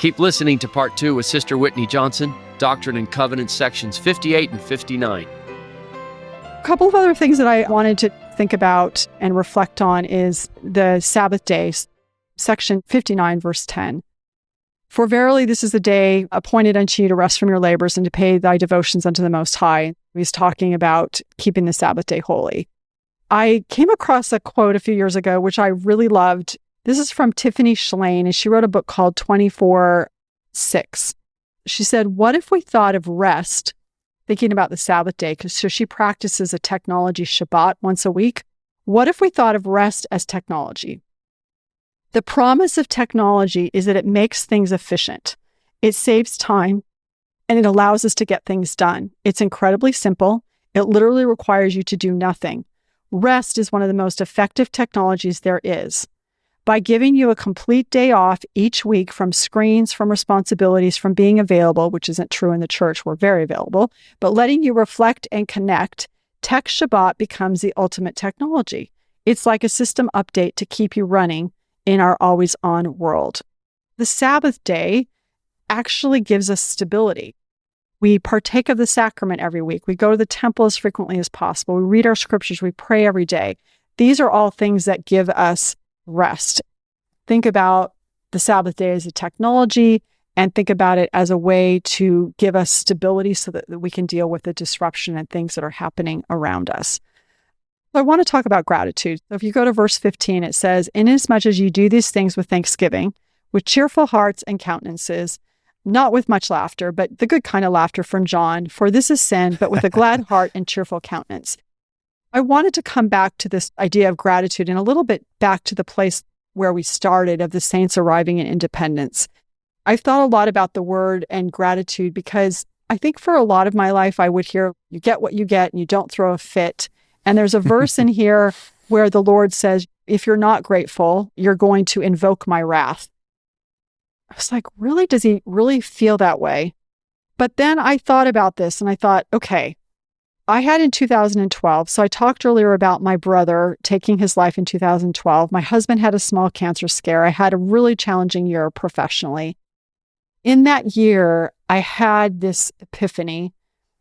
Keep listening to Part 2 with Sister Whitney Johnson, Doctrine and Covenants, sections 58 and 59. A couple of other things that I wanted to think about and reflect on is the Sabbath day, section 59, verse 10. For verily this is the day appointed unto you to rest from your labors and to pay thy devotions unto the Most High. He's talking about keeping the Sabbath day holy. I came across a quote a few years ago, which I really loved. This is from Tiffany Shlain, and she wrote a book called 24/6. She said, what if we thought of rest, thinking about the Sabbath day, because so she practices a technology Shabbat once a week. What if we thought of rest as technology? The promise of technology is that it makes things efficient. It saves time, and it allows us to get things done. It's incredibly simple. It literally requires you to do nothing. Rest is one of the most effective technologies there is. By giving you a complete day off each week from screens, from responsibilities, from being available, which isn't true in the church, we're very available, but letting you reflect and connect, Tech Shabbat becomes the ultimate technology. It's like a system update to keep you running in our always-on world. The Sabbath day actually gives us stability. We partake of the sacrament every week. We go to the temple as frequently as possible. We read our scriptures. We pray every day. These are all things that give us rest. Think about the Sabbath day as a technology and think about it as a way to give us stability so that we can deal with the disruption and things that are happening around us. I want to talk about gratitude. So if you go to verse 15, it says, inasmuch as you do these things with thanksgiving, with cheerful hearts and countenances, not with much laughter, but the good kind of laughter from John, for this is sin, but with a glad heart and cheerful countenance. I wanted to come back to this idea of gratitude and a little bit back to the place where we started of the saints arriving in independence. I've thought a lot about the word and gratitude because I think for a lot of my life, I would hear, you get what you get and you don't throw a fit. And there's a verse in here where the Lord says, if you're not grateful, you're going to invoke my wrath. I was like, really? Does he really feel that way? But then I thought about this and I thought, okay, I had in 2012. So I talked earlier about my brother taking his life in 2012. My husband had a small cancer scare. I had a really challenging year professionally. In that year, I had this epiphany,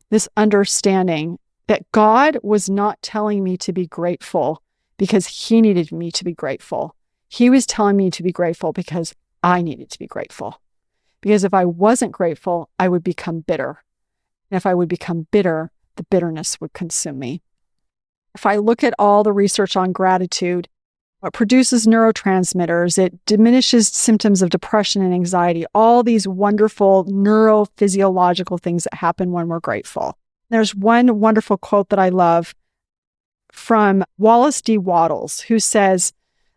this understanding that God was not telling me to be grateful because he needed me to be grateful. He was telling me to be grateful because I needed to be grateful. Because if I wasn't grateful, I would become bitter. And if I would become bitter, the bitterness would consume me. If I look at all the research on gratitude, it produces neurotransmitters, it diminishes symptoms of depression and anxiety, all these wonderful neurophysiological things that happen when we're grateful. There's one wonderful quote that I love from Wallace D. Wattles, who says,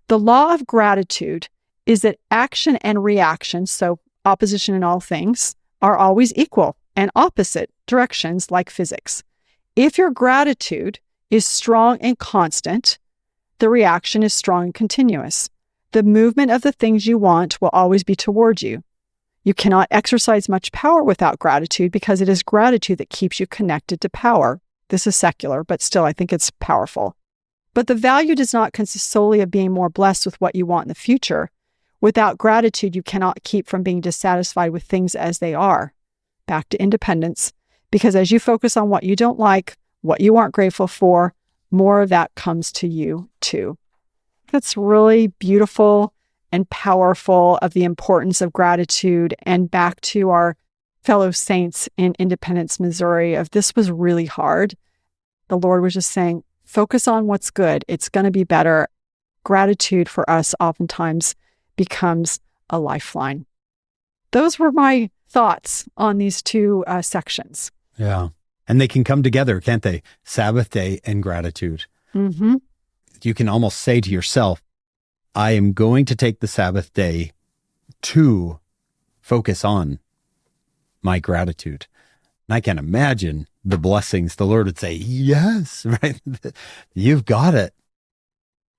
the law of gratitude is that action and reaction, so opposition in all things, are always equal and opposite directions like physics. If your gratitude is strong and constant, the reaction is strong and continuous. The movement of the things you want will always be toward you. You cannot exercise much power without gratitude because it is gratitude that keeps you connected to power. This is secular, but still I think it's powerful. But the value does not consist solely of being more blessed with what you want in the future. Without gratitude, you cannot keep from being dissatisfied with things as they are. Back to independence, because as you focus on what you don't like, what you aren't grateful for, more of that comes to you too. That's really beautiful and powerful of the importance of gratitude. And back to our fellow saints in Independence, Missouri, of this was really hard. The Lord was just saying, focus on what's good. It's going to be better. Gratitude for us oftentimes becomes a lifeline. Those were my thoughts on these two sections. Yeah. And they can come together, can't they? Sabbath day and gratitude. Mm-hmm. You can almost say to yourself, I am going to take the Sabbath day to focus on my gratitude. And I can imagine the blessings the Lord would say, yes, right? You've got it.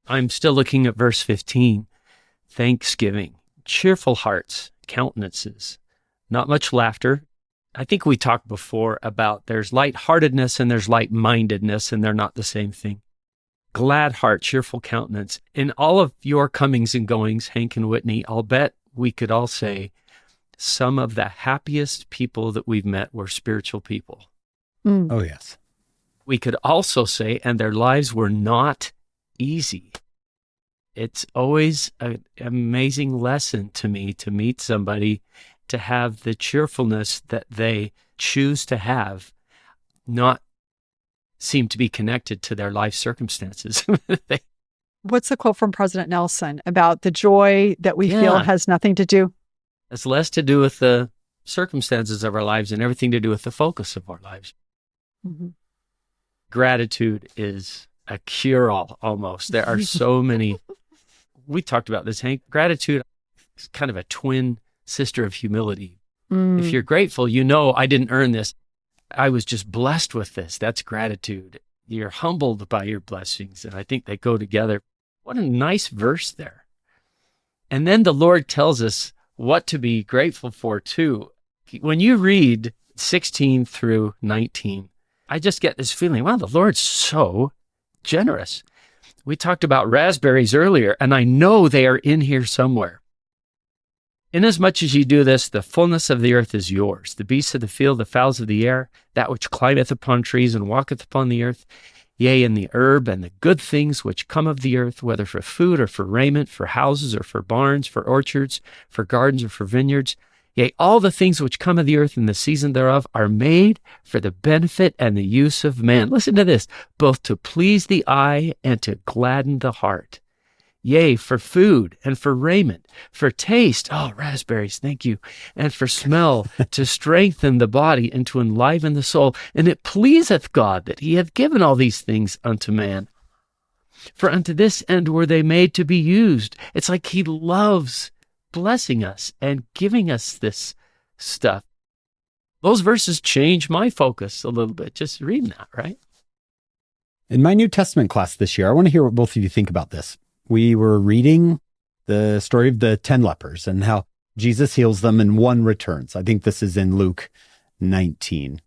I'm still looking at verse 15. Thanksgiving, cheerful hearts, countenances, not much laughter. I think we talked before about there's lightheartedness and there's light-mindedness, and they're not the same thing. Glad heart, cheerful countenance. In all of your comings and goings, Hank and Whitney, I'll bet we could all say some of the happiest people that we've met were spiritual people. Mm. Oh, yes. We could also say, and their lives were not easy. It's always an amazing lesson to me to meet somebody, to have the cheerfulness that they choose to have, not seem to be connected to their life circumstances. What's the quote from President Nelson about the joy that we feel has nothing to do? It's less to do with the circumstances of our lives and everything to do with the focus of our lives. Mm-hmm. Gratitude is a cure-all almost. There are so many. We talked about this, Hank. Gratitude is kind of a twin sister of humility. If you're grateful, you know, I didn't earn this. I was just blessed with this. That's gratitude. You're humbled by your blessings. And I think they go together. What a nice verse there. And then the Lord tells us what to be grateful for too. When you read 16 through 19, I just get this feeling, wow, the Lord's so generous. We talked about raspberries earlier, and I know they are in here somewhere. Inasmuch as ye do this, the fullness of the earth is yours. The beasts of the field, the fowls of the air, that which climbeth upon trees and walketh upon the earth, yea, and the herb and the good things which come of the earth, whether for food or for raiment, for houses or for barns, for orchards, for gardens or for vineyards, yea, all the things which come of the earth in the season thereof are made for the benefit and the use of man. Listen to this, both to please the eye and to gladden the heart. Yea, for food and for raiment, for taste, oh, raspberries, thank you, and for smell, to strengthen the body and to enliven the soul. And it pleaseth God that he hath given all these things unto man. For unto this end were they made to be used. It's like he loves blessing us and giving us this stuff. Those verses change my focus a little bit, just reading that, right? In my New Testament class this year, I want to hear what both of you think about this. We were reading the story of the 10 lepers and how Jesus heals them and one returns. I think this is in Luke 19.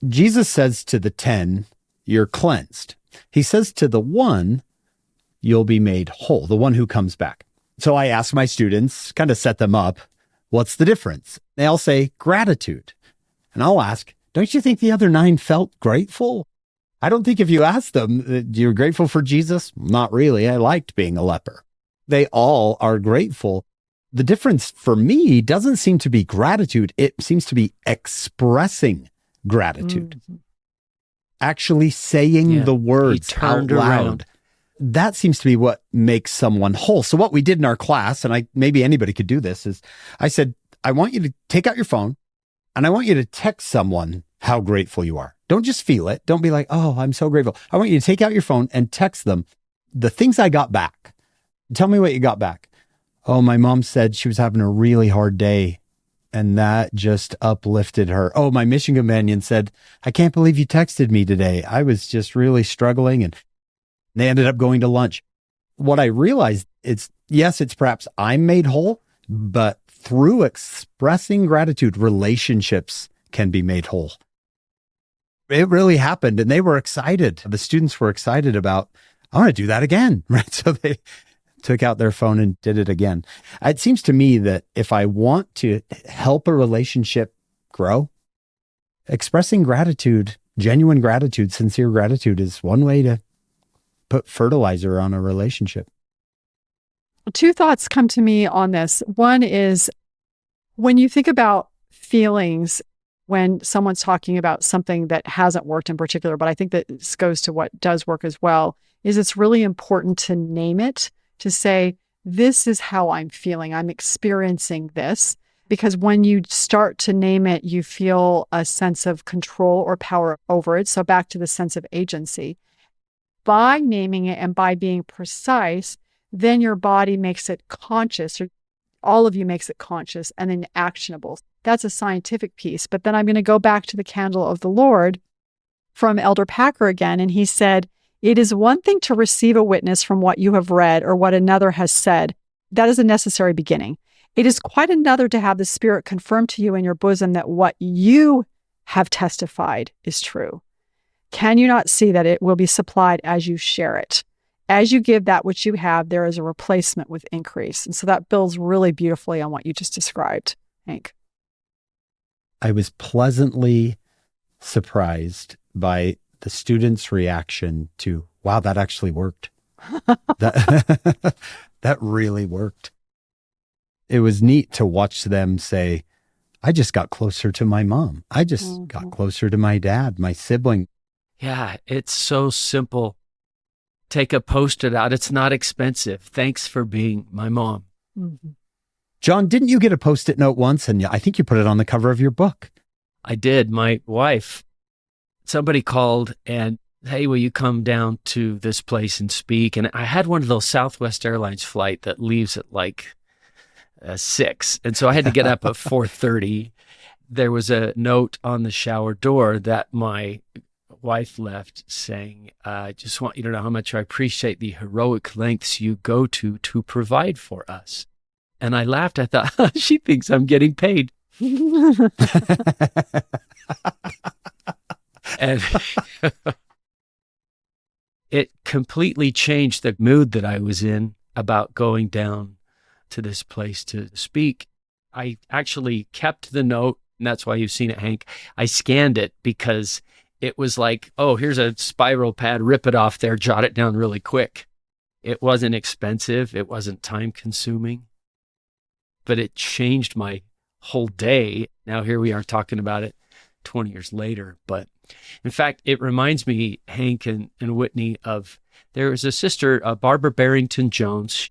Jesus says to the 10, you're cleansed. He says to the one, you'll be made whole, the one who comes back. So I ask my students, kind of set them up, what's the difference? They all say gratitude. And I'll ask, don't you think the other 9 felt grateful? I don't think if you ask them, you're grateful for Jesus? Not really. I liked being a leper. They all are grateful. The difference for me doesn't seem to be gratitude. It seems to be expressing gratitude. Mm-hmm. Actually saying the words out loud. Around. That seems to be what makes someone whole. So what we did in our class, and maybe anybody could do this, is I said, I want you to take out your phone and I want you to text someone how grateful you are. Don't just feel it. Don't be like, oh, I'm so grateful. I want you to take out your phone and text them the things I got back. Tell me what you got back. Oh, my mom said she was having a really hard day and that just uplifted her. Oh, my mission companion said, I can't believe you texted me today. I was just really struggling, and they ended up going to lunch. What I realized is, yes, it's perhaps I'm made whole, but through expressing gratitude, relationships can be made whole. It really happened, and they were excited. The students were excited about, I want to do that again, right? So they took out their phone and did it again. It seems to me that if I want to help a relationship grow, expressing gratitude, genuine gratitude, sincere gratitude is one way to put fertilizer on a relationship. 2 thoughts come to me on this. One is when you think about feelings, when someone's talking about something that hasn't worked in particular, but I think that this goes to what does work as well, is it's really important to name it, to say, this is how I'm feeling. I'm experiencing this. Because when you start to name it, you feel a sense of control or power over it. So back to the sense of agency. By naming it and by being precise, then your body makes it conscious, or all of you makes it conscious and then actionable. That's a scientific piece. But then I'm going to go back to the candle of the Lord from Elder Packer again. And he said, it is one thing to receive a witness from what you have read or what another has said. That is a necessary beginning. It is quite another to have the Spirit confirm to you in your bosom that what you have testified is true. Can you not see that it will be supplied as you share it? As you give that which you have, there is a replacement with increase. And so that builds really beautifully on what you just described. Hank? I was pleasantly surprised by the students' reaction to, wow, that actually worked. That, that really worked. It was neat to watch them say, I just got closer to my mom. I just got closer to my dad, my sibling. Yeah, it's so simple. Take a Post-it out. It's not expensive. Thanks for being my mom. Mm-hmm. John, didn't you get a Post-it note once? And I think you put it on the cover of your book. I did. My wife, somebody called and, hey, will you come down to this place and speak? And I had one of those Southwest Airlines flight that leaves at like 6. And so I had to get up at 4:30. There was a note on the shower door that my wife left saying, I just want you to know how much I appreciate the heroic lengths you go to provide for us. And I laughed. I thought, she thinks I'm getting paid. And it completely changed the mood that I was in about going down to this place to speak. I actually kept the note, and that's why you've seen it, Hank. I scanned it because it was like, oh, here's a spiral pad, rip it off there, jot it down really quick. It wasn't expensive. It wasn't time consuming, but it changed my whole day. Now here we are talking about it 20 years later. But in fact, it reminds me, Hank and Whitney, of there was a sister, Barbara Barrington Jones.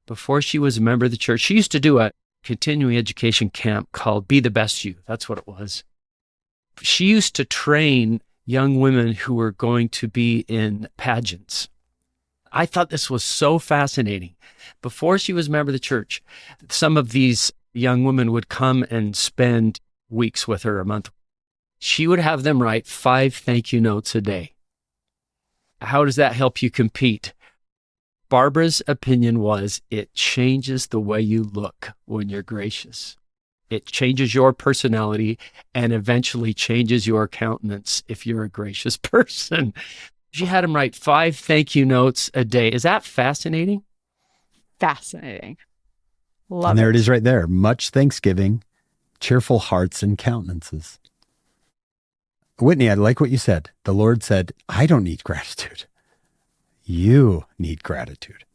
Before she was a member of the church, she used to do a continuing education camp called Be the Best You. That's what it was. She used to train young women who were going to be in pageants. I thought this was so fascinating. Before she was a member of the church, some of these young women would come and spend weeks with her, a month. She would have them write 5 thank you notes a day. How does that help you compete? Barbara's opinion was it changes the way you look when you're gracious. It changes your personality and eventually changes your countenance if you're a gracious person. She had them write 5 thank you notes a day. Is that fascinating? Fascinating. Love and there it is right there. Much thanksgiving, cheerful hearts and countenances. Whitney, I like what you said. The Lord said, I don't need gratitude. You need gratitude.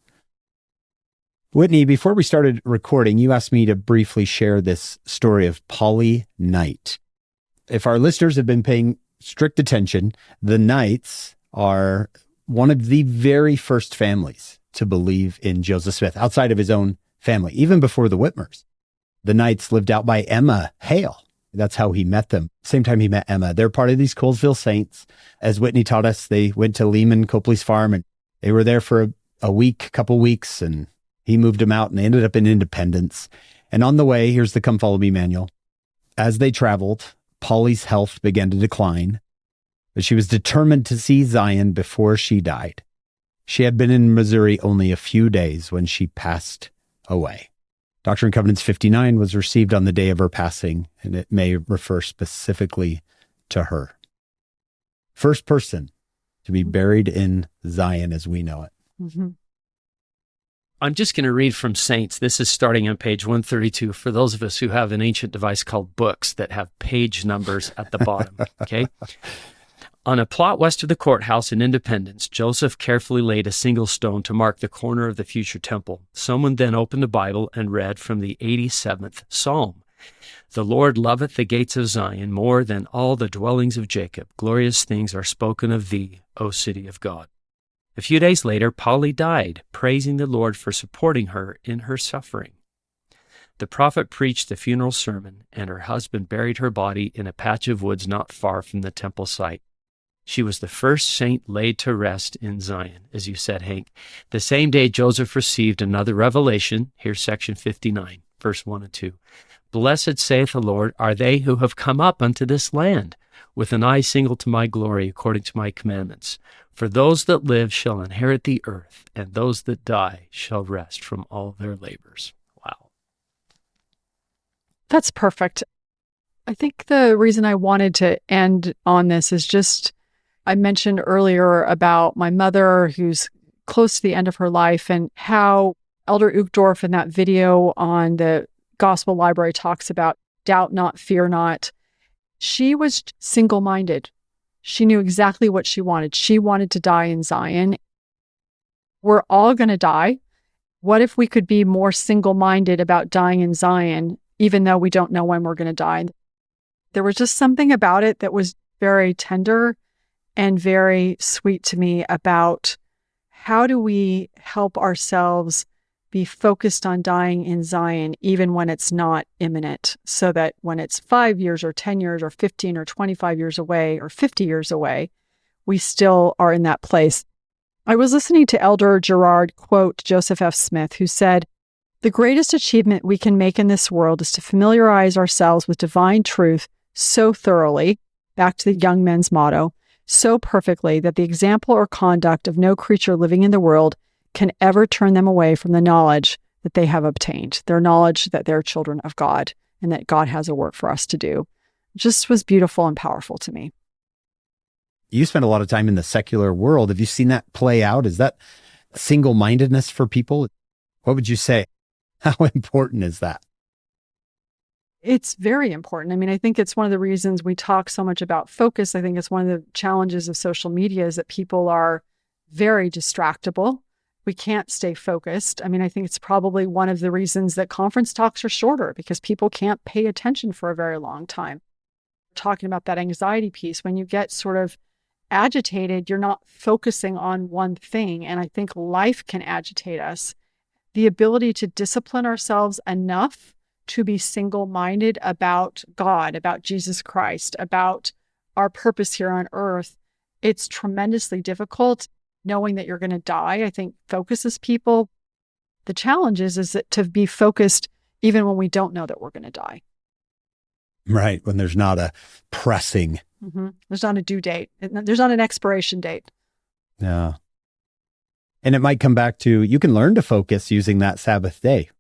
Whitney, before we started recording, you asked me to briefly share this story of Polly Knight. If our listeners have been paying strict attention, the Knights are one of the very first families to believe in Joseph Smith outside of his own family, even before the Whitmers. The Knights lived out by Emma Hale. That's how he met them. Same time he met Emma. They're part of these Colesville Saints. As Whitney taught us, they went to Lehman Copley's farm and they were there for a week, couple weeks, and he moved them out and they ended up in Independence. And on the way, here's the Come Follow Me manual. As they traveled, Polly's health began to decline, but she was determined to see Zion before she died. She had been in Missouri only a few days when she passed away. Doctrine and Covenants 59 was received on the day of her passing, and it may refer specifically to her. First person to be buried in Zion as we know it. Mm-hmm. I'm just going to read from Saints. This is starting on page 132 for those of us who have an ancient device called books that have page numbers at the bottom, okay? On a plot west of the courthouse in Independence, Joseph carefully laid a single stone to mark the corner of the future temple. Someone then opened the Bible and read from the 87th Psalm. The Lord loveth the gates of Zion more than all the dwellings of Jacob. Glorious things are spoken of thee, O city of God. A few days later, Polly died, praising the Lord for supporting her in her suffering. The prophet preached the funeral sermon, and her husband buried her body in a patch of woods not far from the temple site. She was the first saint laid to rest in Zion, as you said, Hank. The same day, Joseph received another revelation. Here's section 59, verse 1 and 2. Blessed, saith the Lord, are they who have come up unto this land, with an eye single to my glory, according to my commandments. For those that live shall inherit the earth, and those that die shall rest from all their labors. Wow. That's perfect. I think the reason I wanted to end on this is just, I mentioned earlier about my mother who's close to the end of her life and how Elder Uchtdorf in that video on the Gospel Library talks about doubt not, fear not. She was single-minded. She knew exactly what she wanted. She wanted to die in Zion. We're all going to die. What if we could be more single-minded about dying in Zion, even though we don't know when we're going to die? There was just something about it that was very tender and very sweet to me about how do we help ourselves be focused on dying in Zion, even when it's not imminent, so that when it's 5 years or 10 years or 15 or 25 years away or 50 years away, we still are in that place. I was listening to Elder Gerard quote Joseph F. Smith, who said, "The greatest achievement we can make in this world is to familiarize ourselves with divine truth so thoroughly," back to the young men's motto, "so perfectly that the example or conduct of no creature living in the world can ever turn them away from the knowledge that they have obtained, their knowledge that they're children of God and that God has a work for us to do." It just was beautiful and powerful to me. You spend a lot of time in the secular world. Have you seen that play out? Is that single-mindedness for people? What would you say? How important is that? It's very important. I mean, I think it's one of the reasons we talk so much about focus. I think it's one of the challenges of social media is that people are very distractible. We can't stay focused. I mean, I think it's probably one of the reasons that conference talks are shorter because people can't pay attention for a very long time. Talking about that anxiety piece, when you get sort of agitated, you're not focusing on one thing. And I think life can agitate us. The ability to discipline ourselves enough to be single-minded about God, about Jesus Christ, about our purpose here on earth, it's tremendously difficult. Knowing that you're going to die, I think, focuses people. The challenge is that to be focused even when we don't know that we're going to die. Right, when there's not a pressing. There's not a due date. There's not an expiration date. Yeah. And it might come back to, you can learn to focus using that Sabbath day.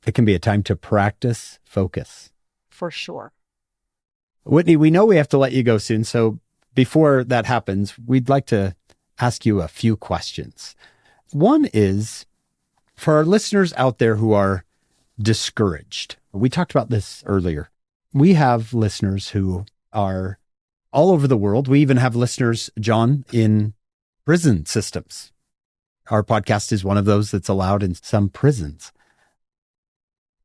It can be a time to practice focus. For sure. Whitney, we know we have to let you go soon. So before that happens, we'd like to ask you a few questions. One is, for our listeners out there who are discouraged, we talked about this earlier. We have listeners who are all over the world. We even have listeners, John, in prison systems. Our podcast is one of those that's allowed in some prisons.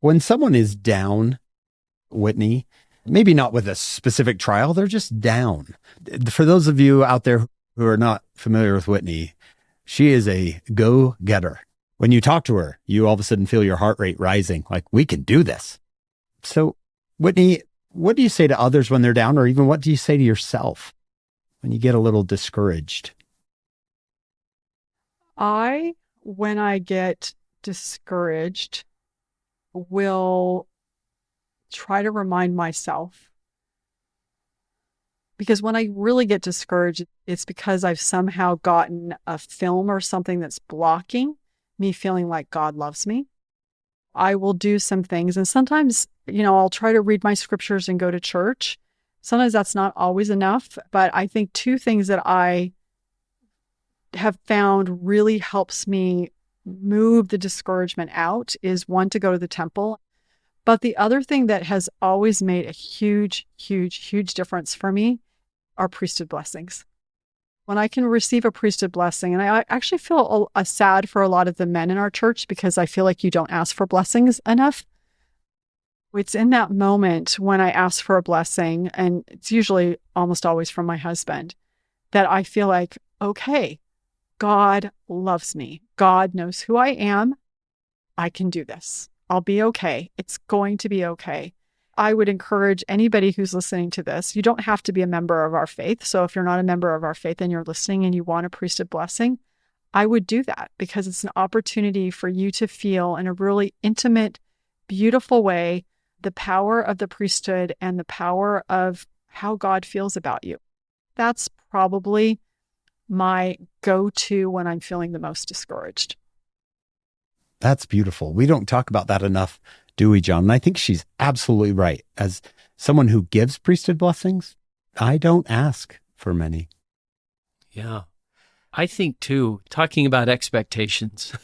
When someone is down, Whitney, maybe not with a specific trial, they're just down. For those of you out there who are not familiar with Whitney, she is a go-getter. When you talk to her, you all of a sudden feel your heart rate rising, like, we can do this. So, Whitney, what do you say to others when they're down, or even what do you say to yourself when you get a little discouraged? When I get discouraged, will try to remind myself. Because when I really get discouraged, it's because I've somehow gotten a film or something that's blocking me feeling like God loves me. I will do some things. And sometimes, I'll try to read my scriptures and go to church. Sometimes that's not always enough. But I think two things that I have found really helps me move the discouragement out is one, to go to the temple. But the other thing that has always made a huge, huge, huge difference for me are priesthood blessings. When I can receive a priesthood blessing, and I actually feel sad for a lot of the men in our church because I feel like you don't ask for blessings enough. It's in that moment when I ask for a blessing, and it's usually almost always from my husband, that I feel like, okay, God loves me. God knows who I am. I can do this. I'll be okay. It's going to be okay. I would encourage anybody who's listening to this, you don't have to be a member of our faith. So if you're not a member of our faith and you're listening and you want a priesthood blessing, I would do that because it's an opportunity for you to feel in a really intimate, beautiful way the power of the priesthood and the power of how God feels about you. That's probably my go-to when I'm feeling the most discouraged. That's beautiful. We don't talk about that enough, do we, John? And I think she's absolutely right. As someone who gives priesthood blessings, I don't ask for many. Yeah. I think too, talking about expectations,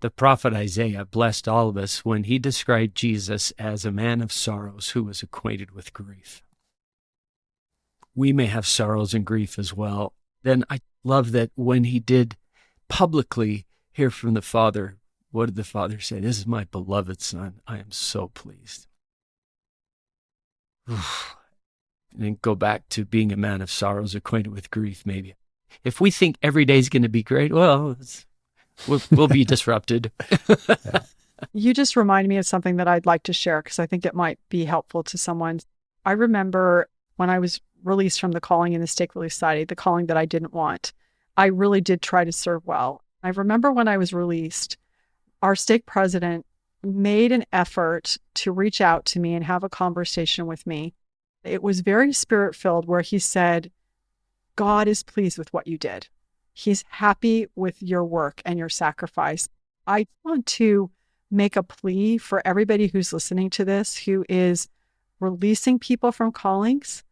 The prophet Isaiah blessed all of us when he described Jesus as a man of sorrows who was acquainted with grief. We may have sorrows and grief as well. Then I love that when he did publicly hear from the Father, what did the Father say? This is my beloved Son. I am so pleased. And then go back to being a man of sorrows, acquainted with grief, maybe. If we think every day is going to be great, well, we'll be disrupted. You just reminded me of something that I'd like to share because I think it might be helpful to someone. I remember when I was released from the calling in the Stake Relief Society, the calling that I didn't want, I really did try to serve well. I remember when I was released, our stake president made an effort to reach out to me and have a conversation with me. It was very spirit-filled where he said, God is pleased with what you did. He's happy with your work and your sacrifice. I want to make a plea for everybody who's listening to this, who is releasing people from callings,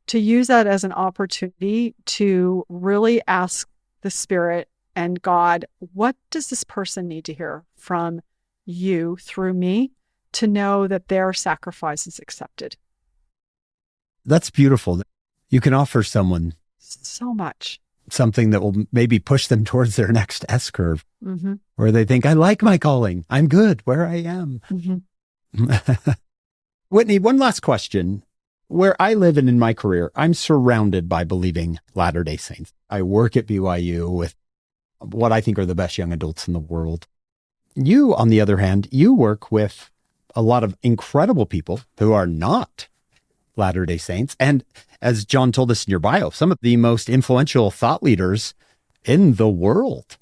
to use that as an opportunity to really ask the Spirit and God, what does this person need to hear from you through me to know that their sacrifice is accepted? That's beautiful. You can offer someone so much. Something that will maybe push them towards their next S curve, Mm-hmm. where they think, I like my calling. I'm good where I am. Mm-hmm. Whitney, one last question. Where I live and in my career, I'm surrounded by believing Latter-day Saints. I work at BYU with what I think are the best young adults in the world. You, on the other hand, you work with a lot of incredible people who are not Latter-day Saints. And as John told us in your bio, some of the most influential thought leaders in the world.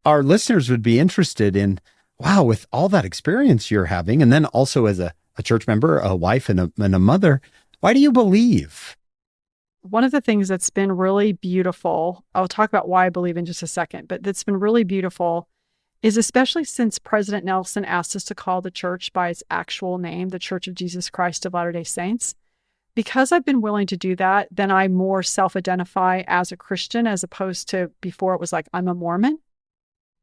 Our listeners would be interested in, wow, with all that experience you're having, and then also as a church member, a wife, and a mother, why do you believe? One of the things that's been really beautiful, I'll talk about why I believe in just a second, but that's been really beautiful is especially since President Nelson asked us to call the church by its actual name, the Church of Jesus Christ of Latter-day Saints. Because I've been willing to do that, then I more self-identify as a Christian as opposed to before it was like, I'm a Mormon.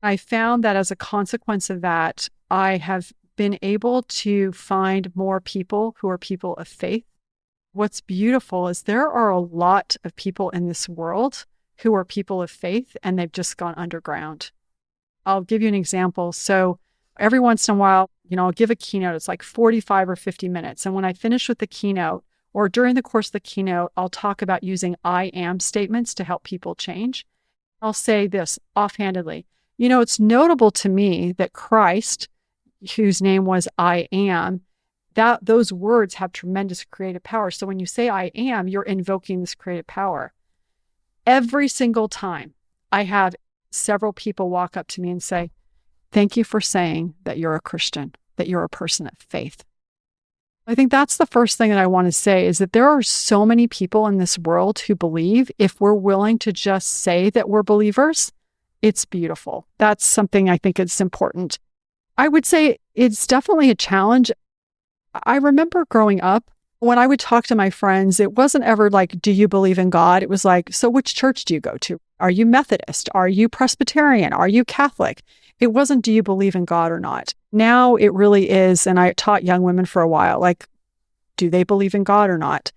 I found that as a consequence of that, I have been able to find more people who are people of faith. What's beautiful is there are a lot of people in this world who are people of faith and they've just gone underground. I'll give you an example. So every once in a while, I'll give a keynote. It's like 45 or 50 minutes. And when I finish with the keynote, or during the course of the keynote, I'll talk about using I am statements to help people change. I'll say this offhandedly. It's notable to me that Christ, whose name was I am, that those words have tremendous creative power. So when you say I am, you're invoking this creative power. Every single time I have several people walk up to me and say, thank you for saying that you're a Christian, that you're a person of faith. I think that's the first thing that I want to say is that there are so many people in this world who believe. If we're willing to just say that we're believers, it's beautiful. That's something I think is important. I would say it's definitely a challenge. I remember growing up, when I would talk to my friends, it wasn't ever like, do you believe in God? It was like, so which church do you go to? Are you Methodist? Are you Presbyterian? Are you Catholic? It wasn't, do you believe in God or not? Now it really is, and I taught young women for a while, like, do they believe in God or not?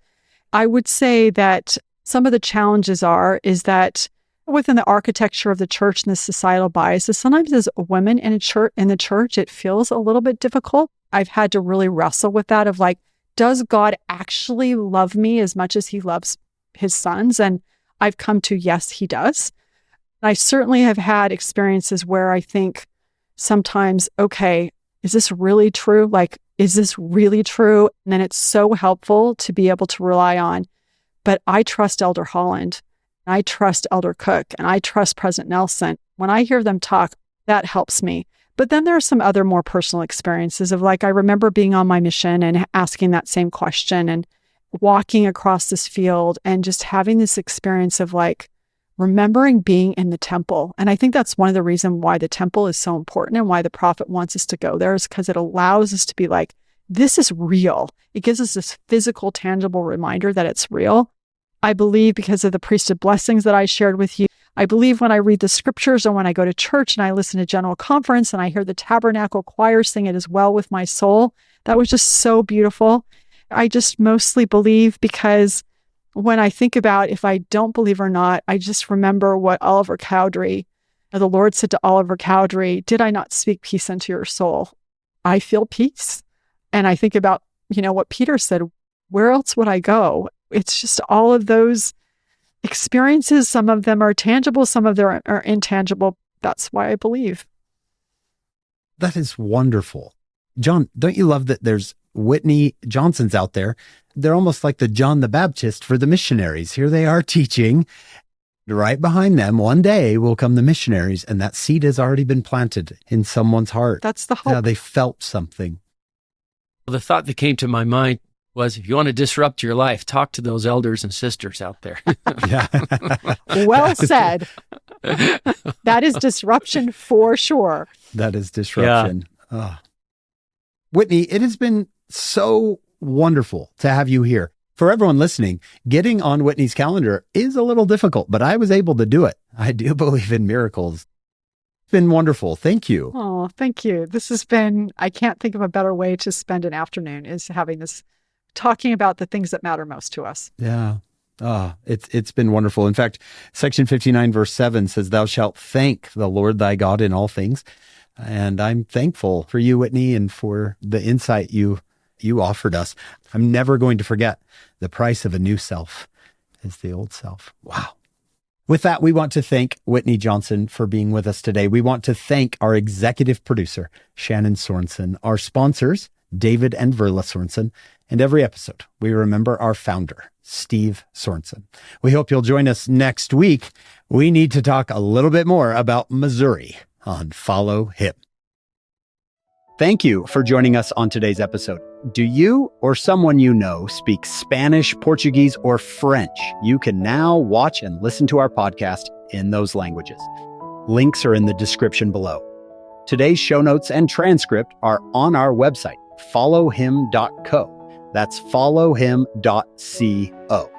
I would say that some of the challenges is that within the architecture of the church and the societal biases, sometimes as women in the church, it feels a little bit difficult. I've had to really wrestle with that of like, does God actually love me as much as he loves his sons? And I've come to, yes, he does. I certainly have had experiences where I think sometimes, okay, is this really true? Like, is this really true? And then it's so helpful to be able to rely on, but I trust Elder Holland, and I trust Elder Cook, and I trust President Nelson. When I hear them talk, that helps me. But then there are some other more personal experiences of like, I remember being on my mission and asking that same question and walking across this field and just having this experience of like, remembering being in the temple. And I think that's one of the reasons why the temple is so important and why the prophet wants us to go there is because it allows us to be like, this is real. It gives us this physical, tangible reminder that it's real. I believe because of the priesthood blessings that I shared with you, I believe when I read the scriptures or when I go to church and I listen to General Conference and I hear the Tabernacle Choir sing It Is Well With My Soul, that was just so beautiful. I just mostly believe because when I think about if I don't believe or not, I just remember what Oliver Cowdery, the Lord said to Oliver Cowdery, did I not speak peace unto your soul? I feel peace. And I think about, what Peter said, where else would I go? It's just all of those experiences. Some of them are tangible, some of them are intangible. That's why I believe. That is wonderful. John, don't you love that there's Whitney Johnsons out there? They're almost like the John the Baptist for the missionaries. Here they are teaching. Right behind them, one day will come the missionaries, and that seed has already been planted in someone's heart. That's the hope. Yeah, they felt something. The thought that came to my mind was, if you want to disrupt your life, talk to those elders and sisters out there. Yeah. Well said. That is disruption for sure. That is disruption. Yeah. Oh. Whitney, it has been so wonderful to have you here. For everyone listening, getting on Whitney's calendar is a little difficult, but I was able to do it. I do believe in miracles. It's been wonderful. Thank you. Oh, thank you. This has been, I can't think of a better way to spend an afternoon, is having this, talking about the things that matter most to us. Yeah. It's been wonderful. In fact, section 59, verse 7 says, thou shalt thank the Lord thy God in all things. And I'm thankful for you, Whitney, and for the insight you offered us. I'm never going to forget the price of a new self is the old self. Wow. With that, we want to thank Whitney Johnson for being with us today. We want to thank our executive producer, Shannon Sorensen, our sponsors, David and Verla Sorensen, and every episode, we remember our founder, Steve Sorensen. We hope you'll join us next week. We need to talk a little bit more about Missouri on followHIM. Thank you for joining us on today's episode. Do you or someone you know speak Spanish, Portuguese, or French? You can now watch and listen to our podcast in those languages. Links are in the description below. Today's show notes and transcript are on our website, followhim.co. That's followhim.co.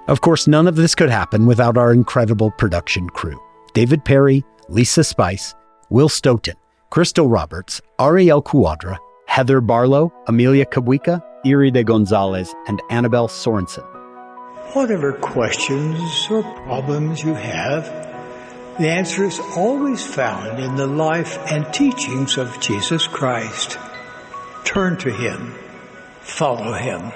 Of course, none of this could happen without our incredible production crew. David Perry, Lisa Spice, Will Stoughton, Crystal Roberts, Ariel Cuadra, Heather Barlow, Amelia Kabwika, Erie de Gonzalez, and Annabelle Sorensen. Whatever questions or problems you have, the answer is always found in the life and teachings of Jesus Christ. Turn to Him. Follow Him.